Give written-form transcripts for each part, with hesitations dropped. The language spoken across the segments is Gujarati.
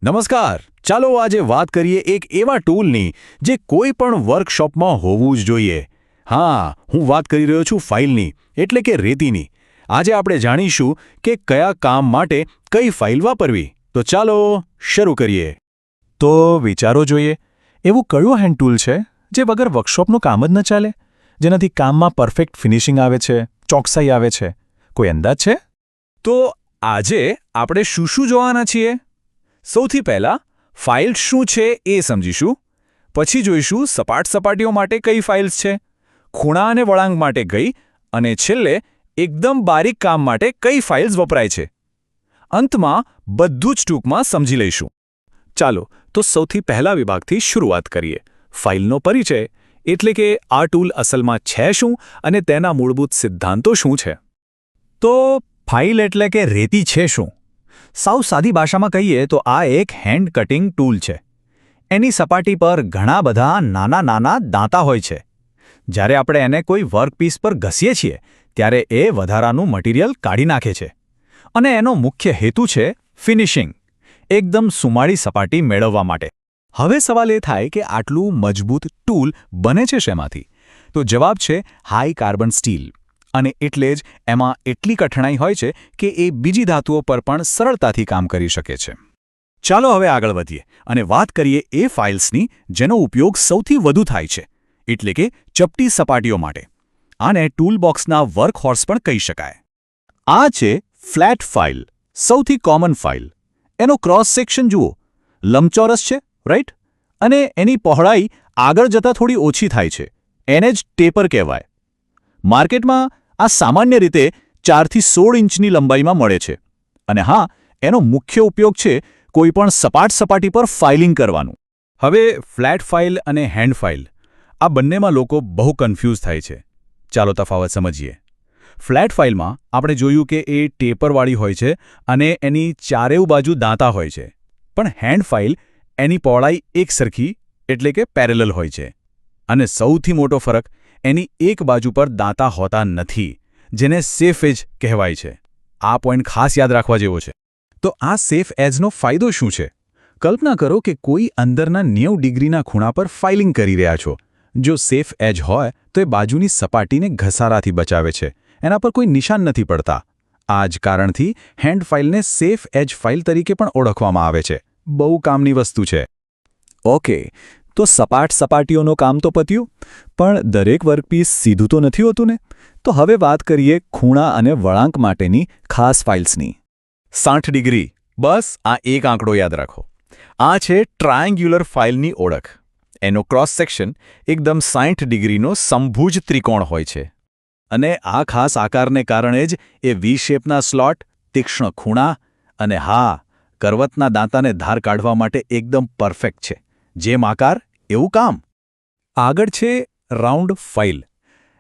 નમસ્કાર. ચાલો આજે વાત કરીએ એક એવા ટૂલની જે કોઈ પણ વર્કશોપમાં હોવું જ જોઈએ. હા, હું વાત કરી રહ્યો છું ફાઇલની, એટલે કે રેતીની. આજે આપણે જાણીશું કે કયા કામ માટે કઈ ફાઇલ વાપરવી. તો ચાલો શરૂ કરીએ. તો વિચારો જોઈએ, એવું કયું હેન્ડ ટૂલ છે જે વગર વર્કશોપનું કામ જ ન ચાલે, જેનાથી કામમાં પરફેક્ટ ફિનિશિંગ આવે છે, ચોકસાઈ આવે છે? કોઈ અંદાજ છે? તો આજે આપણે શું જોવાના છીએ? સૌથી પહેલાં ફાઇલ શું છે એ સમજીશું. પછી જોઈશું સપાટીઓ માટે કઈ ફાઇલ્સ છે, ખૂણા અને વળાંક માટે કઈ, અને છેલ્લે એકદમ બારીક કામ માટે કઈ ફાઇલ્સ વપરાય છે. અંતમાં બધું જ ટૂંકમાં સમજી લઈશું. ચાલો તો સૌથી પહેલા વિભાગથી શરૂઆત કરીએ. ફાઇલનો પરિચય, એટલે કે આ ટૂલ અસલમાં છે શું અને તેના મૂળભૂત સિદ્ધાંતો શું છે. તો ફાઇલ એટલે કે રેતી છે શું? સાવ સાદી ભાષામાં કહીએ તો આ એક હેન્ડ કટિંગ ટૂલ છે. એની સપાટી પર ઘણા બધા નાના દાંતા હોય છે. જ્યારે આપણે એને કોઈ વર્કપીસ પર ઘસીએ છીએ ત્યારે એ વધારાનું મટીરિયલ કાઢી નાખે છે. અને એનો મુખ્ય હેતુ છે ફિનિશિંગ, એકદમ સુમાળી સપાટી મેળવવા માટે. હવે સવાલ એ થાય કે આટલું મજબૂત ટૂલ બને છે શેમાંથી? તો જવાબ છે હાઈ કાર્બન સ્ટીલ. અને એટલે જ એમાં એટલી કઠણાઈ હોય છે કે એ બીજી ધાતુઓ પર પણ સરળતાથી કામ કરી શકે છે. ચાલો હવે આગળ વધીએ અને વાત કરીએ એ ફાઇલ્સની જેનો ઉપયોગ સૌથી વધુ થાય છે, એટલે કે ચપટી સપાટીઓ માટે. આને ટૂલબોક્સના વર્કહોર્સ પણ કહી શકાય. આ છે ફ્લેટ ફાઇલ, સૌથી કોમન ફાઇલ. એનો ક્રોસ સેક્શન જુઓ, લંબચોરસ છે, રાઈટ? અને એની પહોળાઈ આગળ જતાં થોડી ઓછી થાય છે. એને જ ટેપર કહેવાય. માર્કેટમાં આ સામાન્ય રીતે 4 થી 16 ઇંચની લંબાઈમાં મળે છે. અને હા, એનો મુખ્ય ઉપયોગ છે કોઈપણ સપાટી પર ફાઇલિંગ કરવાનું. હવે ફ્લેટ ફાઇલ અને હેન્ડ ફાઇલ, આ બંનેમાં લોકો બહુ કન્ફ્યુઝ થાય છે. ચાલો તફાવત સમજીએ. ફ્લેટ ફાઇલમાં આપણે જોયું કે એ ટેપરવાળી હોય છે અને એની ચારેય બાજુ દાંતા હોય છે. પણ હેન્ડ ફાઇલ એની પહોળાઈ એકસરખી, એટલે કે પેરેલલ હોય છે. અને સૌથી મોટો ફરક, એની એક બાજુ પર દાંતા હોતા નથી, જેને સેફ એજ કહેવાય છે. આ પોઈન્ટ ખાસ યાદ રાખવા જેવો છે. તો આ સેફ એજનો ફાયદો શું છે? કલ્પના કરો કે કોઈ અંદરના 90 ડિગ્રીના ખૂણા પર ફાઇલિંગ કરી રહ્યા છો. જો સેફ એજ હોય તો એ બાજુની સપાટીને ઘસારાથી બચાવે છે. એના પર કોઈ નિશાન નથી પડતા. આ જ કારણથી હેન્ડ ફાઇલને સેફ એજ ફાઇલ તરીકે પણ ઓળખવામાં આવે છે. બહુ કામની વસ્તુ છે. ઓકે, તો સપાટીઓનું કામ તો પત્યું, પણ દરેક વર્કપીસ સીધું તો નથી હોતું ને? તો હવે વાત કરીએ ખૂણા અને વળાંક માટેની ખાસ ફાઇલ્સની. 60 ડિગ્રી, બસ આ એક આંકડો યાદ રાખો. આ છે ટ્રાયેન્ગ્યુલર ફાઇલની ઓળખ. એનો ક્રોસ સેક્શન એકદમ 60 ડિગ્રીનો સમભુજ ત્રિકોણ હોય છે. અને આ ખાસ આકારને કારણે જ એ વી શેપના સ્લોટ, તીક્ષ્ણ ખૂણા અને હા, કરવતના દાંતાને ધાર કાઢવા માટે એકદમ પરફેક્ટ છે. જેમ આકાર એવું કામ. આગળ છે રાઉન્ડ ફાઇલ.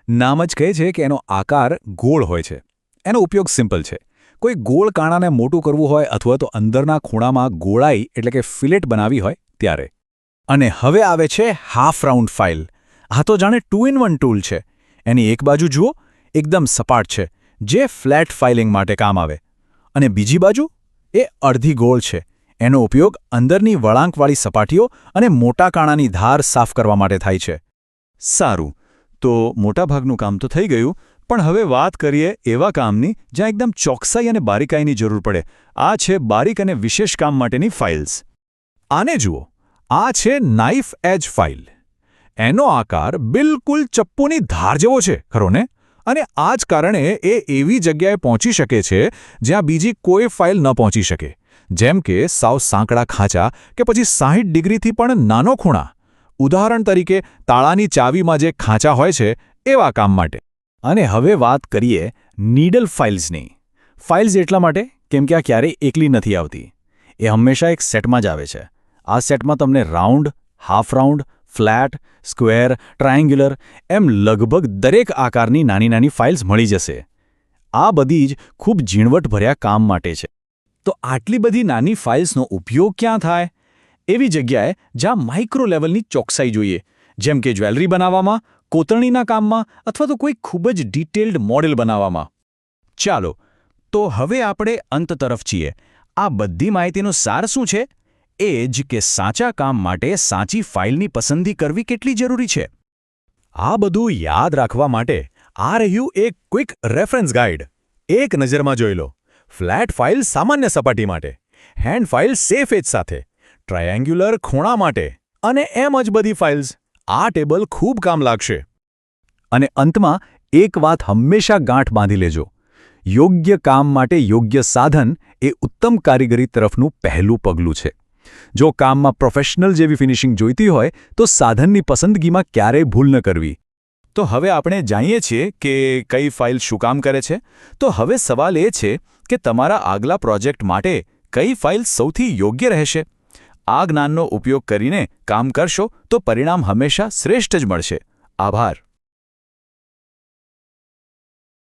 નામ જ કહે છે કે એનો આકાર ગોળ હોય છે. એનો ઉપયોગ સિમ્પલ છે. કોઈ ગોળ કાણાને મોટું કરવું હોય અથવા તો અંદરના ખૂણામાં ગોળાઈ એટલે કે ફિલેટ બનાવી હોય ત્યારે. અને હવે આવે છે હાફ રાઉન્ડ ફાઇલ. આ તો જાણે 2-in-1 ટૂલ છે. એની એક બાજુ જુઓ, એકદમ સપાટ છે, જે ફ્લેટ ફાઇલિંગ માટે કામ આવે. અને બીજી બાજુ એ અડધી ગોળ છે. એનો ઉપયોગ અંદરની વળાંકવાળી સપાટીઓ અને મોટા કાણાની ધાર સાફ કરવા માટે થાય છે. સારું, તો મોટાભાગનું કામ તો થઈ ગયું, પણ હવે વાત કરીએ એવા કામની જ્યાં એકદમ ચોકસાઈ અને બારીકાઈની જરૂર પડે. આ છે બારીક અને વિશેષ કામ માટેની ફાઇલ્સ. આને જુઓ, આ છે નાઇફ એજ ફાઇલ. એનો આકાર બિલકુલ ચપ્પુની ધાર જેવો છે, ખરો ને? અને આ જ કારણે એ એવી જગ્યાએ પહોંચી શકે છે જ્યાં બીજી કોઈ ફાઇલ ન પહોંચી શકે. જેમ કે સાવ સાંકડા ખાંચા કે પછી 60 ડિગ્રીથી પણ નાનો ખૂણા. ઉદાહરણ તરીકે તાળાની ચાવીમાં જે ખાંચા હોય છે એવા કામ માટે. અને હવે વાત કરીએ નીડલ ફાઇલ્સની. ફાઇલ્સ એટલા માટે કેમ કે આ ક્યારેય એકલી નથી આવતી. એ હંમેશા એક સેટમાં જ આવે છે. આ સેટમાં તમને round, half round, flat, square, triangular એમ લગભગ દરેક આકારની નાની ફાઇલ્સ મળી જશે. આ બધી જ ખૂબ ઝીણવટભર્યા કામ માટે છે. તો આટલી બધી નાની ફાઇલ્સનો ઉપયોગ ક્યાં થાય? એવી જગ્યાએ જ્યાં માઇક્રો લેવલની ચોકસાઈ જોઈએ, જેમ કે જ્વેલરી બનાવવામાં, કોતરણીના કામમાં અથવા તો કોઈ ખૂબ જ ડિટેલ્ડ મોડેલ બનાવવામાં. ચાલો, તો હવે આપણે અંત તરફ છીએ. આ બધી માહિતીનો સાર શું છે? એ જ કે સાચા કામ માટે સાચી ફાઇલની પસંદગી કરવી કેટલી જરૂરી છે. આ બધું યાદ રાખવા માટે આ રહ્યું એક ક્વિક રેફરન્સ ગાઈડ. એક નજરમાં જોઈ લો. ફ્લેટ ફાઇલ સામાન્ય સપાટી માટે, હેન્ડ ફાઇલ સેફ એજ સાથે, ટ્રાયેંગ્યુલર ખૂણા માટે અને એમ જ બધી ફાઇલ્સ. આ ટેબલ ખૂબ કામ લાગશે. અને અંતમાં એક વાત હંમેશા ગાંઠ બાંધી લેજો: યોગ્ય કામ માટે યોગ્ય સાધન એ ઉત્તમ કારીગરી તરફનું પહેલું પગલું છે. જો કામમાં પ્રોફેશનલ જેવી ફિનિશિંગ જોઈતી હોય તો સાધનની પસંદગીમાં ક્યારેય ભૂલ ન કરવી. તો હવે આપણે જાણીએ છીએ કે કઈ ફાઇલ શું કામ કરે છે. તો હવે સવાલ એ છે કે તમારા આગલા પ્રોજેક્ટ માટે કઈ ફાઇલ સૌથી યોગ્ય રહેશે. આ જ્ઞાનનો ઉપયોગ કરીને કામ કરશો તો પરિણામ હંમેશા શ્રેષ્ઠ જ મળશે. આભાર.